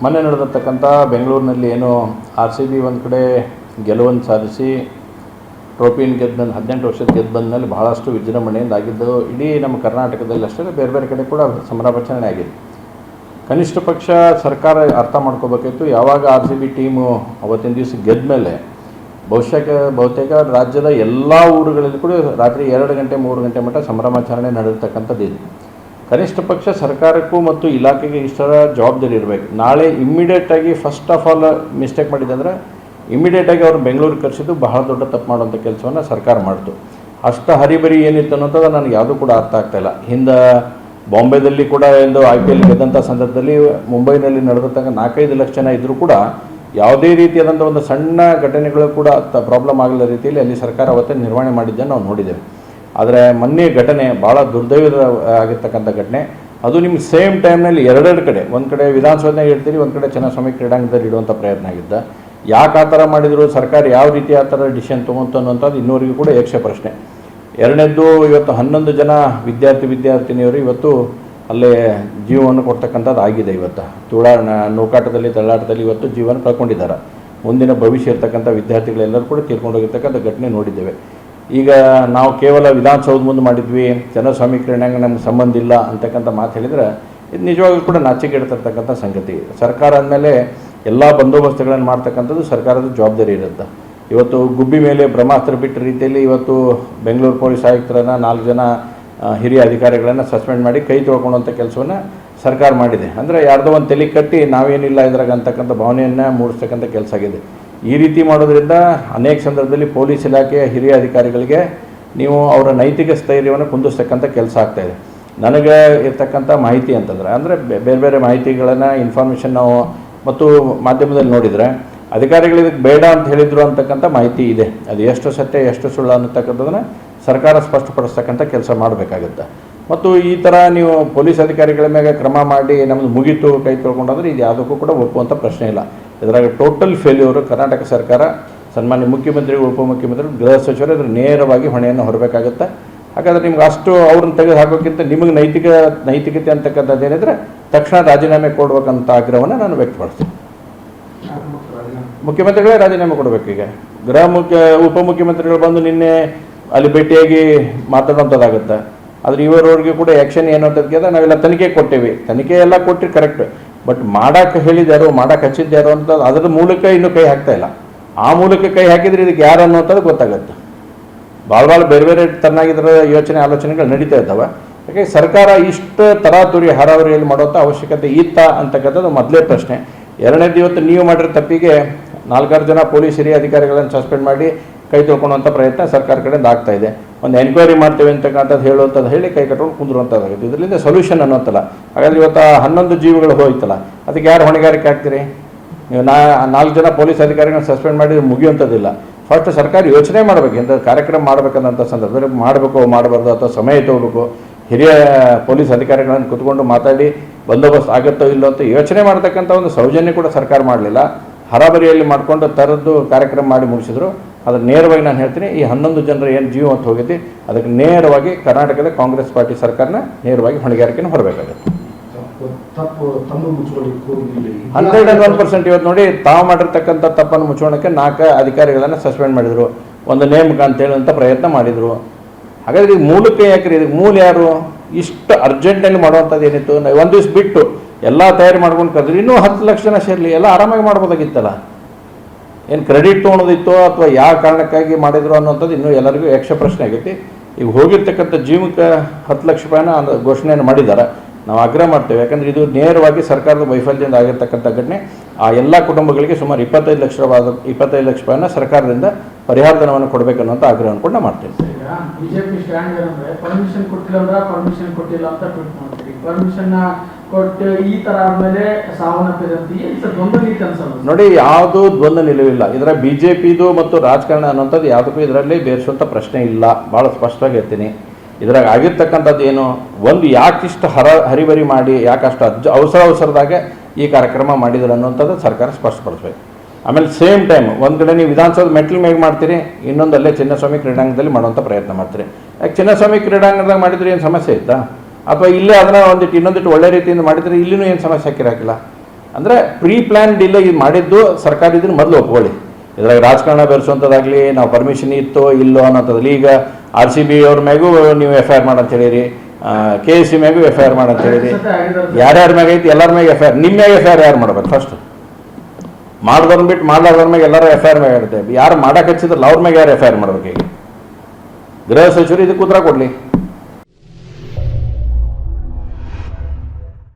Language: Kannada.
ಮೊನ್ನೆ ನಡೆದಿರ್ತಕ್ಕಂಥ ಬೆಂಗಳೂರಿನಲ್ಲಿ ಏನು RCB ಒಂದು ಕಡೆ ಗೆಲುವನ್ನು ಸಾಧಿಸಿ ಟ್ರೋಫಿಯನ್ನು ಗೆದ್ದು 18 ವರ್ಷದ ಗೆದ್ದು ಬಂದಮೇಲೆ ಬಹಳಷ್ಟು ವಿಜೃಂಭಣೆಯಿಂದ ಆಗಿದ್ದು ಇಡೀ ನಮ್ಮ ಕರ್ನಾಟಕದಲ್ಲಿ ಅಷ್ಟೇ ಬೇರೆ ಬೇರೆ ಕಡೆ ಕೂಡ ಸಂಭ್ರಮಾಚರಣೆ ಆಗಿದೆ. ಕನಿಷ್ಠ ಪಕ್ಷ ಸರ್ಕಾರ ಅರ್ಥ ಮಾಡ್ಕೋಬೇಕಾಯಿತು. ಯಾವಾಗ RCB ಟೀಮು ಅವತ್ತಿನ ದಿವಸ ಗೆದ್ದ ಮೇಲೆ ಬಹುತೇಕ ರಾಜ್ಯದ ಎಲ್ಲ ಊರುಗಳಲ್ಲಿ ಕೂಡ ರಾತ್ರಿ 2 ಗಂಟೆ 3 ಗಂಟೆ ಮಟ್ಟ ಸಂಭ್ರಮಾಚರಣೆ ನಡೆದಿರ್ತಕ್ಕಂಥದ್ದು ಇದೆ. ಕನಿಷ್ಠ ಪಕ್ಷ ಸರ್ಕಾರಕ್ಕೂ ಮತ್ತು ಇಲಾಖೆಗೆ ಇಷ್ಟರ ಜವಾಬ್ದಾರಿ ಇರಬೇಕು. ನಾಳೆ ಇಮ್ಮಿಡಿಯೇಟಾಗಿ ಫಸ್ಟ್ ಆಫ್ ಆಲ್ ಮಿಸ್ಟೇಕ್ ಮಾಡಿದಂದರೆ ಇಮ್ಮಿಡಿಯೇಟಾಗಿ ಅವರು ಬೆಂಗಳೂರಿಗೆ ಕರೆಸಿದ್ದು ಬಹಳ ದೊಡ್ಡ ತಪ್ಪು ಮಾಡುವಂಥ ಕೆಲಸವನ್ನು ಸರ್ಕಾರ ಮಾಡ್ತು. ಅಷ್ಟು ಹರಿಬರಿ ಏನಿತ್ತು ಅನ್ನೋದು ನನಗೆ ಯಾವುದೂ ಕೂಡ ಅರ್ಥ ಆಗ್ತಾಯಿಲ್ಲ. ಹಿಂದೆ ಬಾಂಬೆದಲ್ಲಿ ಕೂಡ ಒಂದು IPL ಗೆದ್ದಂಥ ಸಂದರ್ಭದಲ್ಲಿ ಮುಂಬೈನಲ್ಲಿ ನಡೆದಂಥ 4-5 ಲಕ್ಷ ಜನ ಇದ್ದರೂ ಕೂಡ ಯಾವುದೇ ರೀತಿಯಾದಂಥ ಒಂದು ಸಣ್ಣ ಘಟನೆಗಳು ಕೂಡ ಪ್ರಾಬ್ಲಮ್ ಆಗಲ್ಲ ರೀತಿಯಲ್ಲಿ ಅಲ್ಲಿ ಸರ್ಕಾರ ಅವತ್ತೇ ನಿರ್ವಹಣೆ ಮಾಡಿದ್ದನ್ನು ನಾವು ನೋಡಿದ್ದೇವೆ. ಆದರೆ ಮೊನ್ನೆ ಘಟನೆ ಭಾಳ ದುರ್ದೈವದ ಆಗಿರ್ತಕ್ಕಂಥ ಘಟನೆ. ಅದು ನಿಮ್ಗೆ ಸೇಮ್ ಟೈಮ್ನಲ್ಲಿ ಎರಡೆರಡು ಕಡೆ, ಒಂದು ಕಡೆ ವಿಧಾನಸೌಧನಾಗ ಇಡ್ತೀರಿ, ಒಂದು ಕಡೆ ಚಿನ್ನಸ್ವಾಮಿ ಕ್ರೀಡಾಂಗಣದಲ್ಲಿ ಇಡುವಂಥ ಪ್ರಯತ್ನ ಆಗಿದ್ದ. ಯಾಕೆ ಆ ಥರ ಮಾಡಿದರು, ಸರ್ಕಾರ ಯಾವ ರೀತಿ ಆ ಥರ ಡಿಸಿಷನ್ ತೊಗೊಂತು ಅನ್ನೋಂಥದ್ದು ಇನ್ನೂವರೆಗೂ ಕೂಡ ಯಕ್ಷ ಪ್ರಶ್ನೆ. ಎರಡನೇದ್ದು, ಇವತ್ತು 11 ಜನ ವಿದ್ಯಾರ್ಥಿನಿಯರು ಇವತ್ತು ಅಲ್ಲೇ ಜೀವವನ್ನು ಕೊಡ್ತಕ್ಕಂಥದ್ದು ಆಗಿದೆ. ಇವತ್ತು ನೂಕಾಟದಲ್ಲಿ ತಳ್ಳಾಟದಲ್ಲಿ ಇವತ್ತು ಜೀವನ ಕಳ್ಕೊಂಡಿದ್ದಾರೆ. ಮುಂದಿನ ಭವಿಷ್ಯ ಇರ್ತಕ್ಕಂಥ ವಿದ್ಯಾರ್ಥಿಗಳೆಲ್ಲರೂ ಕೂಡ ತೀರ್ಕೊಂಡೋಗಿರ್ತಕ್ಕಂಥ ಘಟನೆ ನೋಡಿದ್ದೇವೆ. ಈಗ ನಾವು ಕೇವಲ ವಿಧಾನಸೌಧ ಮುಂದೆ ಮಾಡಿದ್ವಿ, ಚಿನ್ನಸ್ವಾಮಿ ಕ್ರೀಡಾಂಗಣ ನಮ್ಗೆ ಸಂಬಂಧ ಇಲ್ಲ ಅಂತಕ್ಕಂಥ ಮಾತು ಹೇಳಿದರೆ ಇದು ನಿಜವಾಗ್ಲೂ ಕೂಡ ನಾಚಿಕೆ ಇಡ್ತಿರ್ತಕ್ಕಂಥ ಸಂಗತಿ. ಸರ್ಕಾರ ಅಂದಮೇಲೆ ಎಲ್ಲ ಬಂದೋಬಸ್ತುಗಳನ್ನು ಮಾಡ್ತಕ್ಕಂಥದ್ದು ಸರ್ಕಾರದ ಜವಾಬ್ದಾರಿ ಇರುತ್ತೆ. ಇವತ್ತು ಗುಬ್ಬಿ ಮೇಲೆ ಬ್ರಹ್ಮಾಸ್ತ್ರ ಬಿಟ್ಟ ರೀತಿಯಲ್ಲಿ ಇವತ್ತು ಬೆಂಗಳೂರು ಪೊಲೀಸ್ ಆಯುಕ್ತರನ್ನು 4 ಜನ ಹಿರಿಯ ಅಧಿಕಾರಿಗಳನ್ನು ಸಸ್ಪೆಂಡ್ ಮಾಡಿ ಕೈ ತೊಳ್ಕೊಳ್ಳುವಂಥ ಕೆಲಸವನ್ನು ಸರ್ಕಾರ ಮಾಡಿದೆ. ಅಂದರೆ ಯಾರ್ದೋ ಒಂದು ತಲೆ ಕಟ್ಟಿ ನಾವೇನಿಲ್ಲ ಇದ್ರಾಗ ಅಂತಕ್ಕಂಥ ಭಾವನೆಯನ್ನು ಮೂಡಿಸ್ತಕ್ಕಂಥ ಕೆಲಸ ಆಗಿದೆ. ಈ ರೀತಿ ಮಾಡೋದ್ರಿಂದ ಅನೇಕ ಸಂದರ್ಭದಲ್ಲಿ ಪೊಲೀಸ್ ಇಲಾಖೆಯ ಹಿರಿಯ ಅಧಿಕಾರಿಗಳಿಗೆ ನೀವು ಅವರ ನೈತಿಕ ಸ್ಥೈರ್ಯವನ್ನು ಕುಂದಿಸ್ತಕ್ಕಂಥ ಕೆಲಸ ಆಗ್ತಾಯಿದೆ. ನನಗೆ ಇರ್ತಕ್ಕಂಥ ಮಾಹಿತಿ ಅಂತಂದರೆ, ಅಂದರೆ ಬೇರೆ ಬೇರೆ ಮಾಹಿತಿಗಳನ್ನು ಇನ್ಫಾರ್ಮೇಷನ್ ನಾವು ಮತ್ತು ಮಾಧ್ಯಮದಲ್ಲಿ ನೋಡಿದರೆ ಅಧಿಕಾರಿಗಳು ಇದಕ್ಕೆ ಬೇಡ ಅಂತ ಹೇಳಿದರು ಅಂತಕ್ಕಂಥ ಮಾಹಿತಿ ಇದೆ. ಅದು ಎಷ್ಟು ಸತ್ಯ ಎಷ್ಟು ಸುಳ್ಳು ಅನ್ನತಕ್ಕಂಥದ್ದನ್ನು ಸರ್ಕಾರ ಸ್ಪಷ್ಟಪಡಿಸ್ತಕ್ಕಂಥ ಕೆಲಸ ಮಾಡಬೇಕಾಗುತ್ತೆ. ಮತ್ತು ಈ ಥರ ನೀವು ಪೊಲೀಸ್ ಅಧಿಕಾರಿಗಳ ಮೇಲೆ ಕ್ರಮ ಮಾಡಿ ನಮ್ಮದು ಮುಗೀತು ಕೈ ತೊಳ್ಕೊಂಡಾದ್ರೆ ಇದು ಯಾವುದಕ್ಕೂ ಕೂಡ ಒಪ್ಪುವಂಥ ಪ್ರಶ್ನೆ ಇಲ್ಲ. ಇದರಾಗ ಟೋಟಲ್ ಫೇಲ್ಯೂರು ಕರ್ನಾಟಕ ಸರ್ಕಾರ, ಸನ್ಮಾನ್ಯ ಮುಖ್ಯಮಂತ್ರಿಗಳು, ಉಪಮುಖ್ಯಮಂತ್ರಿಗಳು, ಗೃಹ ಸಚಿವರು ಇದ್ರ ನೇರವಾಗಿ ಹೊಣೆಯನ್ನು ಹೊರಬೇಕಾಗುತ್ತೆ. ಹಾಗಾದರೆ ನಿಮ್ಗೆ ಅಷ್ಟು ಅವ್ರನ್ನ ತೆಗೆದು ಹಾಕೋಕ್ಕಿಂತ ನಿಮಗೆ ನೈತಿಕತೆ ಅಂತಕ್ಕಂಥದ್ದು ಏನಿದ್ರೆ ತಕ್ಷಣ ರಾಜೀನಾಮೆ ಕೊಡ್ಬೇಕಂತ ಆಗ್ರಹವನ್ನು ನಾನು ವ್ಯಕ್ತಪಡಿಸ್ತೀನಿ. ಮುಖ್ಯಮಂತ್ರಿಗಳೇ ರಾಜೀನಾಮೆ ಕೊಡಬೇಕು. ಈಗ ಉಪಮುಖ್ಯಮಂತ್ರಿಗಳು ಬಂದು ನಿನ್ನೆ ಅಲ್ಲಿ ಭೇಟಿಯಾಗಿ ಮಾತಾಡುವಂಥದ್ದಾಗುತ್ತೆ. ಆದರೆ ಇವರವ್ರಿಗೆ ಕೂಡ ಆ್ಯಕ್ಷನ್ ಏನು ಅಂತದಕ್ಕೆ ನಾವೆಲ್ಲ ತನಿಖೆ ಕೊಟ್ಟೇವಿ, ತನಿಖೆ ಎಲ್ಲ ಕೊಟ್ಟರೆ ಕರೆಕ್ಟ್. ಬಟ್ ಮಾಡೋಕ್ಕೆ ಹೇಳಿದ್ಯಾರು, ಮಾಡೋಕ್ಕೆ ಹಚ್ಚಿದ್ಯಾರು ಅಂತ ಅದರ ಮೂಲಕ ಇನ್ನೂ ಕೈ ಹಾಕ್ತಾಯಿಲ್ಲ. ಆ ಮೂಲಕ ಕೈ ಹಾಕಿದರೆ ಇದಕ್ಕೆ ಯಾರು ಅನ್ನೋಂಥದ್ದು ಗೊತ್ತಾಗುತ್ತೆ. ಭಾಳ ಬೇರೆ ಬೇರೆ ತನ್ನಾಗಿದ್ರ ಆಲೋಚನೆಗಳು ನಡೀತಾ ಇದ್ದಾವೆ. ಯಾಕೆ ಸರ್ಕಾರ ಇಷ್ಟು ತರಾತುರಿ ಹರಾವರಿಯಲ್ಲಿ ಮಾಡುವಂಥ ಅವಶ್ಯಕತೆ ಇತ್ತ ಅಂತಕ್ಕಂಥದ್ದು ಮೊದಲೇ ಪ್ರಶ್ನೆ. ಎರಡನೇದು, ಇವತ್ತು ನೀವು ಮಾಡಿರೋ ತಪ್ಪಿಗೆ 4-6 ಜನ ಪೊಲೀಸ್ ಹಿರಿಯ ಅಧಿಕಾರಿಗಳನ್ನು ಸಸ್ಪೆಂಡ್ ಮಾಡಿ ಕೈ ತೊಳ್ಕೊಳ್ಳುವಂಥ ಪ್ರಯತ್ನ ಸರ್ಕಾರ ಕಡೆಯಿಂದ ಆಗ್ತಾ ಇದೆ. ಒಂದು ಎನ್ಕ್ವೈರಿ ಮಾಡ್ತೇವೆ ಅಂತಕ್ಕಂಥದ್ದು ಹೇಳುವಂಥದ್ದು ಹೇಳಿ ಕೈ ಕಟ್ಕೊಂಡು ಕುಂದಿರುವಂಥದ್ದಾಗುತ್ತೆ. ಇದರಿಂದ ಸೊಲ್ಯೂಷನ್ ಅನ್ನೋತ್ತಲ್ಲ. ಹಾಗಾದರೆ ಇವತ್ತು 11 ಜೀವಗಳು ಹೋಯ್ತಲ್ಲ, ಅದಕ್ಕೆ ಯಾರು ಹೊಣೆಗಾರಿಕೆ ಆಗ್ತೀರಿ? ನೀವು 4 ಜನ ಪೊಲೀಸ್ ಅಧಿಕಾರಿಗಳನ್ನ ಸಸ್ಪೆಂಡ್ ಮಾಡಿದ್ರೆ ಮುಗಿಯುವಂಥದ್ದಿಲ್ಲ. ಫಸ್ಟ್ ಸರ್ಕಾರ ಯೋಚನೆ ಮಾಡಬೇಕು, ಎಂಥ ಕಾರ್ಯಕ್ರಮ ಮಾಡಬೇಕನ್ನಂಥ ಸಂದರ್ಭದಲ್ಲಿ ಮಾಡಬೇಕು ಮಾಡಬಾರ್ದು ಅಥವಾ ಸಮಯ ತಗೋಬೇಕು. ಹಿರಿಯ ಪೊಲೀಸ್ ಅಧಿಕಾರಿಗಳನ್ನು ಕುತ್ಕೊಂಡು ಮಾತಾಡಿ ಬಂದೋಬಸ್ತ್ ಆಗುತ್ತೋ ಇಲ್ಲೋ ಅಂತ ಯೋಚನೆ ಮಾಡ್ತಕ್ಕಂಥ ಒಂದು ಸೌಜನ್ಯ ಕೂಡ ಸರ್ಕಾರ ಮಾಡಲಿಲ್ಲ. ಹರಾಬರಿಯಲ್ಲಿ ಮಾಡಿಕೊಂಡು ಥರದ್ದು ಕಾರ್ಯಕ್ರಮ ಮಾಡಿ ಮುಗಿಸಿದ್ರು. ಅದ್ರ ನೇರವಾಗಿ ನಾನು ಹೇಳ್ತೀನಿ, ಈ 11 ಜನರ ಏನು ಜೀವ ಅಂತ ಹೋಗೈತಿ ಅದಕ್ಕೆ ನೇರವಾಗಿ ಕರ್ನಾಟಕದ ಕಾಂಗ್ರೆಸ್ ಪಾರ್ಟಿ ಸರ್ಕಾರನ ನೇರವಾಗಿ ಹೊಣೆಗಾರಿಕೆಯನ್ನು ಹೊರಬೇಕಾಗುತ್ತೆ. 101% ಇವತ್ತು ನೋಡಿ, ತಾವು ಮಾಡಿರ್ತಕ್ಕಂಥ ತಪ್ಪನ್ನು ಮುಚ್ಚೋಣಕ್ಕೆ 4 ಅಧಿಕಾರಿಗಳನ್ನು ಸಸ್ಪೆಂಡ್ ಮಾಡಿದರು, ಒಂದು ನೇಮಕ ಅಂತ ಹೇಳುವಂಥ ಪ್ರಯತ್ನ ಮಾಡಿದರು. ಹಾಗಾದರೆ ಇದು ಮೂಲಕ್ಕೆ ಯಾಕ್ರಿ? ಇದಕ್ಕೆ ಮೂಲ ಯಾರು? ಇಷ್ಟು ಅರ್ಜೆಂಟಲ್ಲಿ ಮಾಡುವಂಥದ್ದು ಏನಿತ್ತು? ಒಂದು ದಿವಸ ಬಿಟ್ಟು ಎಲ್ಲ ತಯಾರಿ ಮಾಡ್ಕೊಂಡು ಕರೆದ್ರಿ, ಇನ್ನೂ 10 ಲಕ್ಷ ಜನ ಸೇರಲಿ, ಎಲ್ಲ ಆರಾಮಾಗಿ ಮಾಡ್ಬೋದಾಗಿತ್ತಲ್ಲ. ಏನು ಕ್ರೆಡಿಟ್ ತೊಗೊಳೋದಿತ್ತೋ ಅಥವಾ ಯಾವ ಕಾರಣಕ್ಕಾಗಿ ಮಾಡಿದ್ರು ಅನ್ನೋಂಥದ್ದು ಇನ್ನೂ ಎಲ್ಲರಿಗೂ ಯಕ್ಷ ಪ್ರಶ್ನೆ ಆಗೈತಿ. ಈಗ ಹೋಗಿರ್ತಕ್ಕಂಥ ಜೀವಕ್ಕೆ 10 ಲಕ್ಷ ರೂಪಾಯಿನ ಘೋಷಣೆಯನ್ನು ಮಾಡಿದ್ದಾರೆ. ನಾವು ಆಗ್ರಹ ಮಾಡ್ತೇವೆ, ಯಾಕಂದರೆ ಇದು ನೇರವಾಗಿ ಸರ್ಕಾರದ ವೈಫಲ್ಯದಿಂದ ಆಗಿರ್ತಕ್ಕಂಥ ಘಟನೆ. ಆ ಎಲ್ಲ ಕುಟುಂಬಗಳಿಗೆ ಸುಮಾರು 25 ಲಕ್ಷ ರೂಪಾಯಿನ ಸರ್ಕಾರದಿಂದ ಪರಿಹಾರ ಧನವನ್ನು ಕೊಡಬೇಕನ್ನುವಂಥ ಆಗ್ರಹವನ್ನು ಕೂಡ ಮಾಡ್ತೇವೆ. ಬಿಜೆಪಿ ಸ್ಟ್ಯಾಂಡ್ ಏನಂದ್ರೆ ಪರ್ಮಿಷನ್ ಕೊಟ್ಟಿಲ್ಲ ಅಂದ್ರೆ ಪರ್ಮಿಷನ್ ಕೊಟ್ಟಿಲ್ಲ ಅಂತ ಟ್ವೀಟ್ ಮಾಡ್ತೀರಿ. ಪರ್ಮಿಷನ್ ಕೊಟ್ಟು ಈ ತರ ಆದ್ಮೇಲೆ ಸಾವನ್ನಪ್ಪಿದಂತೆ ದ್ವಂದ್ವ ನೀತಿ ಅನ್ಸಲ್ಲ ನೋಡಿ. ಯಾವುದು ದ್ವಂದ್ವ ನಿಲುವಿಲ್ಲ ಇದರ. ಬಿಜೆಪಿದು ಮತ್ತು ರಾಜಕಾರಣ ಅನ್ನೋಂಥದ್ದು ಯಾವುದಕ್ಕೂ ಇದರಲ್ಲಿ ಬೇರಿಸುವಂಥ ಪ್ರಶ್ನೆ ಇಲ್ಲ. ಭಾಳ ಸ್ಪಷ್ಟವಾಗಿ ಹೇಳ್ತೀನಿ. ಇದ್ರಾಗ ಆಗಿರ್ತಕ್ಕಂಥದ್ದು ಏನು, ಒಂದು ಯಾಕಿಷ್ಟು ಹರಿಬರಿ ಮಾಡಿ ಯಾಕಷ್ಟು ಅವಸರದಾಗೆ ಈ ಕಾರ್ಯಕ್ರಮ ಮಾಡಿದ್ರು ಅನ್ನೋಂಥದ್ದು ಸರ್ಕಾರ ಸ್ಪಷ್ಟಪಡಿಸ್ಬೇಕು. ಆಮೇಲೆ ಸೇಮ್ ಟೈಮ್ ಒಂದು ಕಡೆ ನೀವು ವಿಧಾನಸೌಧ ಮೆಟ್ಲ್ ಮೇಲೆ ಮಾಡ್ತೀರಿ, ಇನ್ನೊಂದಲ್ಲೇ ಚಿನ್ನಸ್ವಾಮಿ ಕ್ರೀಡಾಂಗಣದಲ್ಲಿ ಮಾಡುವಂಥ ಪ್ರಯತ್ನ ಮಾಡ್ತೀರಿ. ಯಾಕೆ ಚಿನ್ನಸ್ವಾಮಿ ಕ್ರೀಡಾಂಗಣದಾಗ ಮಾಡಿದ್ರೆ ಏನು ಸಮಸ್ಯೆ ಇತ್ತಾ? ಅಥವಾ ಇಲ್ಲೇ ಅದನ್ನು ಇನ್ನೊಂದಿಟ್ಟು ಒಳ್ಳೆ ರೀತಿಯಿಂದ ಮಾಡಿದರೆ ಇಲ್ಲಿನೂ ಏನು ಸಮಸ್ಯೆ ಹಾಕಿರಾಕಿಲ್ಲ. ಅಂದರೆ ಪ್ರೀ ಪ್ಲ್ಯಾನ್ ಡಿಲೇ ಇದು ಮಾಡಿದ್ದು ಸರ್ಕಾರ ಇದನ್ನು ಮೊದಲು ಒಪ್ಕೊಳ್ಳಿ. ಇದ್ರಾಗ ರಾಜಕಾರಣ ಬೆರೆಸುವಂಥದ್ದಾಗಲಿ ನಾವು ಪರ್ಮಿಷನ್ ಇತ್ತೋ ಇಲ್ಲೋ ಅನ್ನೋಂಥದ್ರಲ್ಲಿ ಈಗ RCB ಅವ್ರ ಮ್ಯಾಗೂ ನೀವು FIR ಮಾಡಂತ ಹೇಳಿರಿ, KSC ಮ್ಯಾಗೂ FIR ಮಾಡಂತ ಹೇಳಿರಿ. ಯಾರ್ಯಾರ ಮ್ಯಾಗ ಐತಿ ಎಲ್ಲರ ಮ್ಯಾಗ FIR, ನಿಮ್ಮ ಮ್ಯಾಗ FIR ಯಾರು ಮಾಡ್ಬೇಕು? ಫಸ್ಟ್ ಮಾಡಿದವ್ರನ್ನ ಬಿಟ್ಟು ಮಾಡ್ಲಾರ್ದ್ರ ಮ್ಯಾಗ ಎಲ್ಲರೂ FIR ಮ್ಯಾಗ ಇರುತ್ತೆ. ಯಾರು ಮಾಡಕ್ಕೆ ಹಚ್ಚಿದ್ರಲ್ಲ ಅವ್ರ ಮ್ಯಾಗ ಯಾರು FIR ಮಾಡ್ಬೇಕು? ಈಗ ಗೃಹ ಸಚಿವರು ಇದಕ್ಕೆ ಉತ್ತರ ಕೊಡಲಿ.